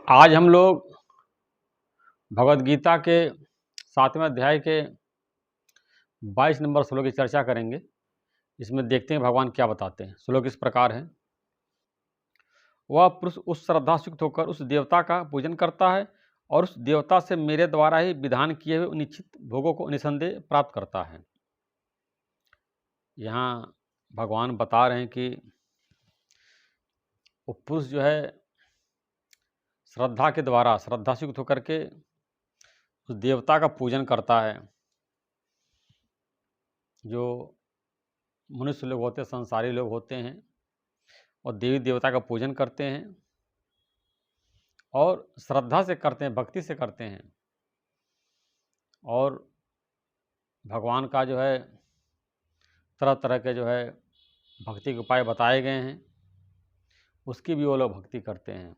आज हम लोग भगवद गीता के 7वें अध्याय के 22 नंबर श्लोक की चर्चा करेंगे। इसमें देखते हैं भगवान क्या बताते हैं। श्लोक इस प्रकार है, वह पुरुष उस श्रद्धा से युक्त होकर उस देवता का पूजन करता है और उस देवता से मेरे द्वारा ही विधान किए हुए निश्चित भोगों को निसंदेह प्राप्त करता है। यहाँ भगवान बता रहे हैं कि वो पुरुष जो है श्रद्धा के द्वारा श्रद्धा से युक्त होकर के उस देवता का पूजन करता है। जो मनुष्य लोग होते हैं, संसारी लोग होते हैं, और देवी देवता का पूजन करते हैं और श्रद्धा से करते हैं, भक्ति से करते हैं। और भगवान का जो है तरह तरह के जो है भक्ति के उपाय बताए गए हैं, उसकी भी वो लोग भक्ति करते हैं।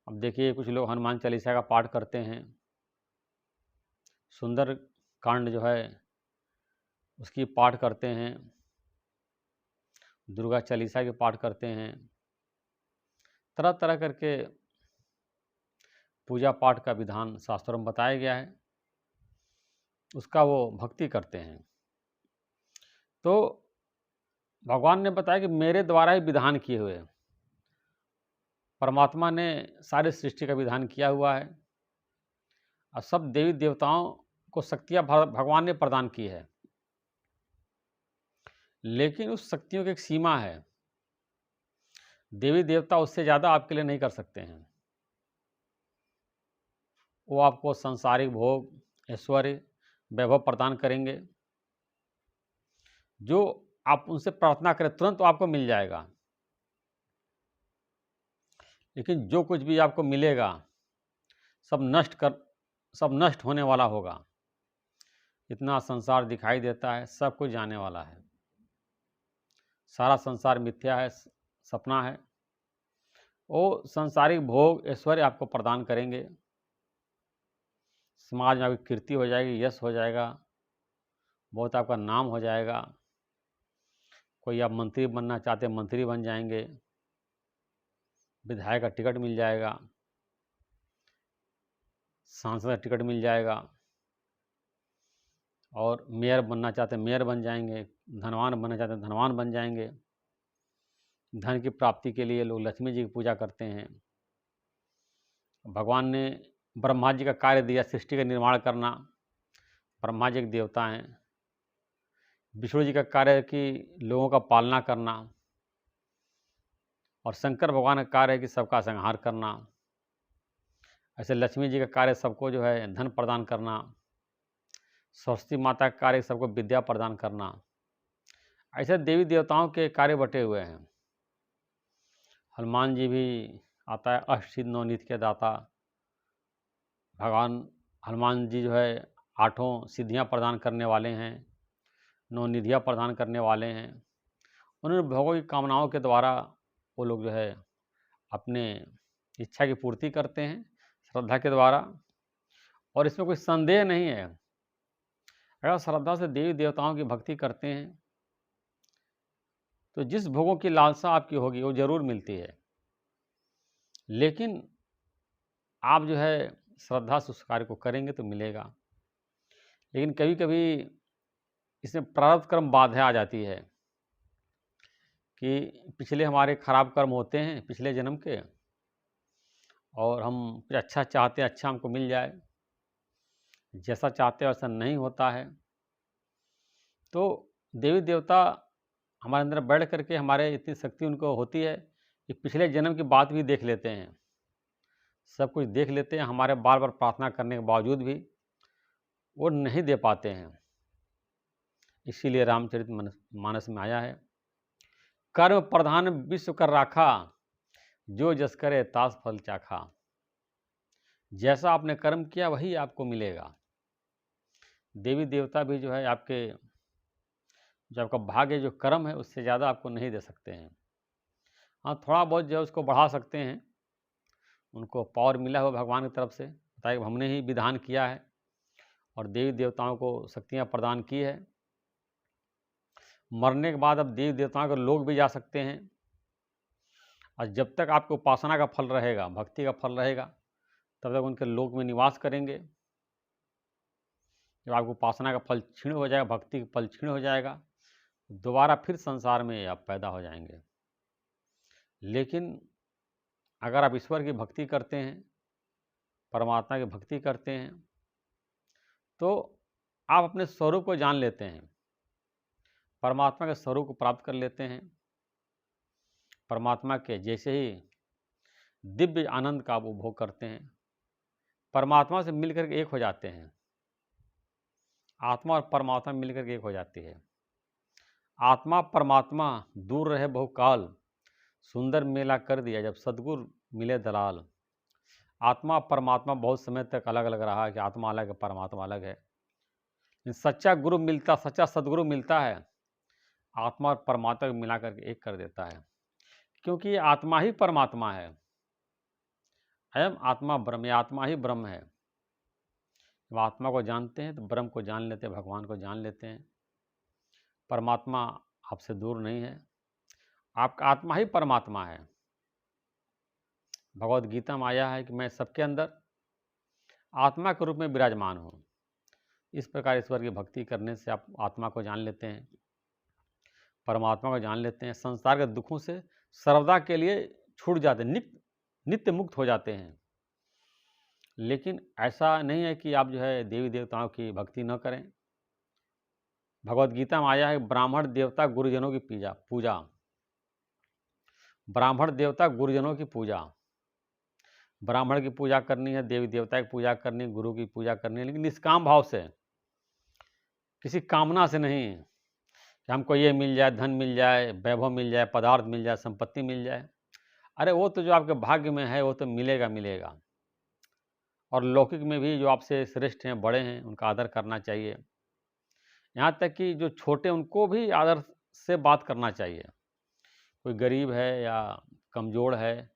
अब देखिए, कुछ लोग हनुमान चालीसा का पाठ करते हैं, सुंदर कांड जो है उसकी पाठ करते हैं, दुर्गा चालीसा के पाठ करते हैं, तरह तरह करके पूजा पाठ का विधान शास्त्रों में बताया गया है, उसका वो भक्ति करते हैं। तो भगवान ने बताया कि मेरे द्वारा ही विधान किए हुए हैं। परमात्मा ने सारी सृष्टि का विधान किया हुआ है और सब देवी देवताओं को शक्तियाँ भगवान ने प्रदान की है, लेकिन उस शक्तियों की एक सीमा है। देवी देवता उससे ज़्यादा आपके लिए नहीं कर सकते हैं। वो आपको सांसारिक भोग, ऐश्वर्य, वैभव प्रदान करेंगे, जो आप उनसे प्रार्थना करें तुरंत तो आपको मिल जाएगा। लेकिन जो कुछ भी आपको मिलेगा सब नष्ट होने वाला होगा। इतना संसार दिखाई देता है, सब कुछ जाने वाला है। सारा संसार मिथ्या है, सपना है। वो सांसारिक भोग, ऐश्वर्य आपको प्रदान करेंगे, समाज में आपकी कीर्ति हो जाएगी, यश हो जाएगा, बहुत आपका नाम हो जाएगा। कोई आप मंत्री बनना चाहते हैं, मंत्री बन जाएंगे, विधायक का टिकट मिल जाएगा, सांसद का टिकट मिल जाएगा, और मेयर बनना चाहते हैं मेयर बन जाएंगे, धनवान बनना चाहते हैं धनवान बन जाएंगे। धन की प्राप्ति के लिए लोग लक्ष्मी जी की पूजा करते हैं। भगवान ने ब्रह्मा जी का कार्य दिया, सृष्टि का निर्माण करना। ब्रह्मा जी एक देवता हैं। विष्णु जी का कार्य है कि लोगों का पालना करना, और शंकर भगवान का कार्य है कि सबका संहार करना। ऐसे लक्ष्मी जी का कार्य सबको जो है धन प्रदान करना। सरस्वती माता का कार्य सबको विद्या प्रदान करना। ऐसे देवी देवताओं के कार्य बटे हुए हैं। हनुमान जी भी आता है, अष्टसिद्धि नवनीत के दाता। भगवान हनुमान जी जो है 8 सिद्धियां प्रदान करने वाले हैं, 9 निधियाँ प्रदान करने वाले हैं। उन्होंने भोगों की कामनाओं के द्वारा वो लोग जो है अपने इच्छा की पूर्ति करते हैं श्रद्धा के द्वारा, और इसमें कोई संदेह नहीं है। अगर श्रद्धा से देवी देवताओं की भक्ति करते हैं तो जिस भोगों की लालसा आपकी होगी वो जरूर मिलती है, लेकिन आप जो है श्रद्धा से उस कार्य को करेंगे तो मिलेगा। लेकिन कभी कभी इसमें प्रारब्ध कर्म बाधा आ जाती है कि पिछले हमारे खराब कर्म होते हैं पिछले जन्म के, और हम कुछ अच्छा चाहते हैं, अच्छा हमको मिल जाए, जैसा चाहते हैं वैसा नहीं होता है। तो देवी देवता हमारे अंदर बैठ करके हमारे इतनी शक्ति उनको होती है कि पिछले जन्म की बात भी देख लेते हैं, सब कुछ देख लेते हैं। हमारे बार बार प्रार्थना करने के बावजूद भी वो नहीं दे पाते हैं। इसीलिए रामचरित मानस में आया है, कर्म प्रधान विश्व कर राखा, जो जस करे तास फल चाखा। जैसा आपने कर्म किया वही आपको मिलेगा। देवी देवता भी जो है आपके जो आपका भाग्य जो कर्म है उससे ज़्यादा आपको नहीं दे सकते हैं। हाँ, थोड़ा बहुत जो है उसको बढ़ा सकते हैं। उनको पावर मिला हुआ भगवान की तरफ से, बताया कि हमने ही विधान किया है और देवी देवताओं को शक्तियाँ प्रदान की है। मरने के बाद अब देवी देवताओं के लोग भी जा सकते हैं। और जब तक आपको उपासना का फल रहेगा, भक्ति का फल रहेगा, तब तक उनके लोक में निवास करेंगे। जब आपको उपासना का फल क्षीण हो जाएगा, भक्ति का फल क्षीण हो जाएगा, दोबारा फिर संसार में आप पैदा हो जाएंगे। लेकिन अगर आप ईश्वर की भक्ति करते हैं, परमात्मा की भक्ति करते हैं, तो आप अपने स्वरूप को जान लेते हैं, परमात्मा के स्वरूप को प्राप्त कर लेते हैं। परमात्मा के जैसे ही दिव्य आनंद का आप उपभोग करते हैं, परमात्मा से मिलकर के एक हो जाते हैं। आत्मा और परमात्मा मिलकर के एक हो जाती है। आत्मा परमात्मा दूर रहे बहुकाल, सुंदर मेला कर दिया जब सद्गुरु मिले दलाल। आत्मा परमात्मा बहुत समय तक अलग अलग रहा कि आत्मा अलग है, परमात्मा अलग है। सच्चा गुरु मिलता, सच्चा सद्गुरु मिलता है, आत्मा और परमात्मा को मिला करके एक कर देता है, क्योंकि ये आत्मा ही परमात्मा है। अयम आत्मा ब्रह्म, ये आत्मा ही ब्रह्म है। जब आत्मा को जानते हैं तो ब्रह्म को जान लेते हैं, भगवान को जान लेते हैं। परमात्मा आपसे दूर नहीं है, आपका आत्मा ही परमात्मा है। भगवद गीता में आया है कि मैं सबके अंदर आत्मा के रूप में विराजमान हूँ। इस प्रकार ईश्वर की भक्ति करने से आप आत्मा को जान लेते हैं, परमात्मा को जान लेते हैं, संसार के दुखों से सर्वदा के लिए छूट जाते हैं, नित्य मुक्त हो जाते हैं। लेकिन ऐसा नहीं है कि आप जो है देवी देवताओं की भक्ति न करें। भगवद गीता में आया है ब्राह्मण देवता गुरुजनों की पूजा, ब्राह्मण देवता गुरुजनों की पूजा। ब्राह्मण की पूजा करनी है, देवी देवता की पूजा करनी है, गुरु की पूजा करनी है, लेकिन निष्काम भाव से, किसी कामना से नहीं कि हमको ये मिल जाए, धन मिल जाए, वैभव मिल जाए, पदार्थ मिल जाए, संपत्ति मिल जाए। अरे वो तो जो आपके भाग्य में है वो तो मिलेगा मिलेगा। और लौकिक में भी जो आपसे श्रेष्ठ हैं, बड़े हैं, उनका आदर करना चाहिए। यहाँ तक कि जो छोटे उनको भी आदर से बात करना चाहिए। कोई गरीब है या कमज़ोर है,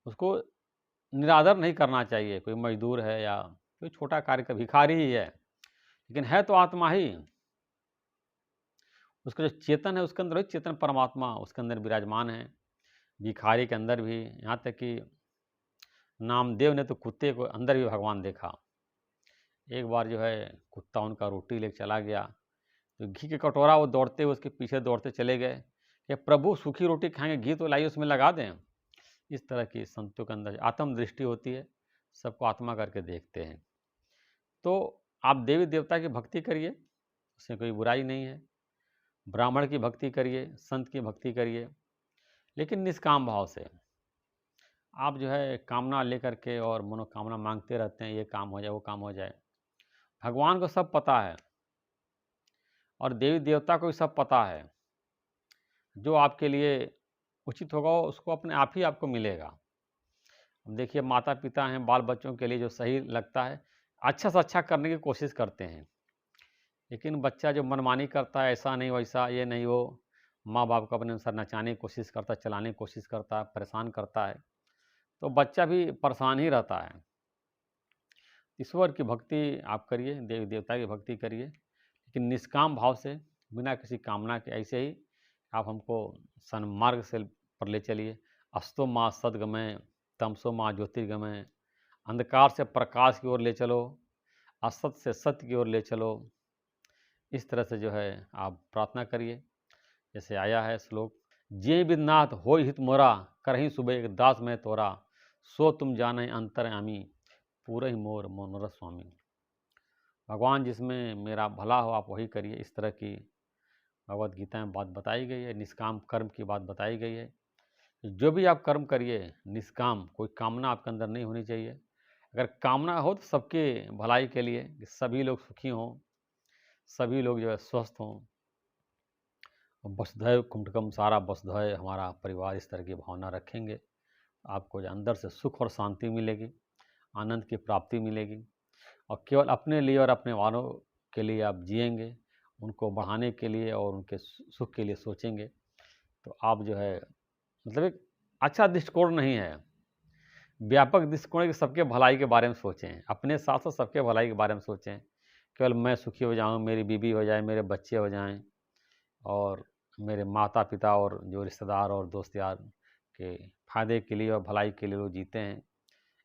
उसको निरादर नहीं करना चाहिए। कोई मजदूर है या कोई छोटा कार्य का भिखारी ही है, लेकिन है तो आत्मा ही। उसका जो चेतन है उसके अंदर ही चेतन परमात्मा उसके अंदर विराजमान है, भिखारी के अंदर भी। यहाँ तक कि नामदेव ने तो कुत्ते को अंदर भी भगवान देखा। एक बार जो है कुत्ता उनका रोटी लेकर चला गया, तो घी के कटोरा वो दौड़ते हुए उसके पीछे दौड़ते चले गए कि प्रभु सूखी रोटी खाएंगे, घी तो लाइए उसमें लगा दें। इस तरह की संतों के अंदर आत्म दृष्टि होती है, सबको आत्मा करके देखते हैं। तो आप देवी देवता की भक्ति करिए, उसमें कोई बुराई नहीं है। ब्राह्मण की भक्ति करिए, संत की भक्ति करिए, लेकिन निष्काम भाव से। आप जो है कामना लेकर के और मनोकामना मांगते रहते हैं, ये काम हो जाए, वो काम हो जाए। भगवान को सब पता है और देवी देवता को भी सब पता है। जो आपके लिए उचित होगा उसको अपने आप ही आपको मिलेगा। अब देखिए माता पिता हैं, बाल बच्चों के लिए जो सही लगता है अच्छा से अच्छा करने की कोशिश करते हैं, लेकिन बच्चा जो मनमानी करता है, ऐसा नहीं वैसा, ये नहीं वो, माँ बाप को अपने अनुसार नचाने की कोशिश करता है, चलाने की कोशिश करता है, परेशान करता है, तो बच्चा भी परेशान ही रहता है। ईश्वर की भक्ति आप करिए, देवी देवता की भक्ति करिए, लेकिन निष्काम भाव से, बिना किसी कामना के। ऐसे ही आप हमको सन्मार्ग से पर ले चलिए। अस्तो माँ सद्गमय, तमसो माँ ज्योतिर्गमय। अंधकार से प्रकाश की ओर ले चलो, असत से सत्य की ओर ले चलो। इस तरह से जो है आप प्रार्थना करिए। जैसे आया है श्लोक, जे विदनाथ हो हित मोरा, करही सुबह एक दास में तोरा, सो तुम जाने अंतर्यामी, पूरे ही मोर मनोरथ स्वामी। भगवान जिसमें मेरा भला हो आप वही करिए। इस तरह की भगवद गीता में बात बताई गई है, निष्काम कर्म की बात बताई गई है। जो भी आप कर्म करिए निष्काम, कोई कामना आपके अंदर नहीं होनी चाहिए। अगर कामना हो तो सबके भलाई के लिए, कि सभी लोग सुखी हों, सभी लोग जो है स्वस्थ हों। वसुधैव कुटुंबकम, सारा वसुधैव हमारा परिवार, इस तरह की भावना रखेंगे, आपको जो अंदर से सुख और शांति मिलेगी, आनंद की प्राप्ति मिलेगी। और केवल अपने लिए और अपने वालों के लिए आप जिएंगे, उनको बढ़ाने के लिए और उनके सुख के लिए सोचेंगे, तो आप जो है मतलब एक अच्छा दृष्टिकोण नहीं है, व्यापक दृष्टिकोण है कि सबके भलाई के बारे में सोचें, अपने साथ साथ सबके भलाई के बारे में सोचें। केवल मैं सुखी हो जाऊँ, मेरी बीवी हो जाए, मेरे बच्चे हो जाएं, और मेरे माता पिता और जो रिश्तेदार और दोस्त यार के फायदे के लिए और भलाई के लिए लोग जीते हैं।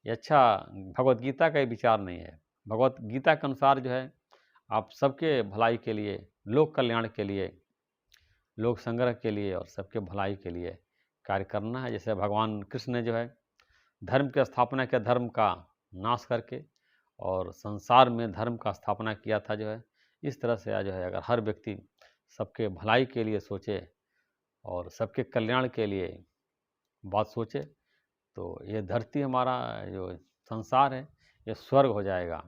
ये अच्छा भगवत गीता का ही विचार नहीं है। भगवत गीता के अनुसार जो है आप सबके भलाई के लिए, लोक कल्याण के लिए, लोक संग्रह के लिए और सबके भलाई के लिए कार्य करना है। जैसे भगवान कृष्ण ने जो है धर्म की स्थापना किया, धर्म का नाश करके, और संसार में धर्म का स्थापना किया था जो है। इस तरह से जो है अगर हर व्यक्ति सबके भलाई के लिए सोचे और सबके कल्याण के लिए बात सोचे तो ये धरती हमारा जो संसार है ये स्वर्ग हो जाएगा।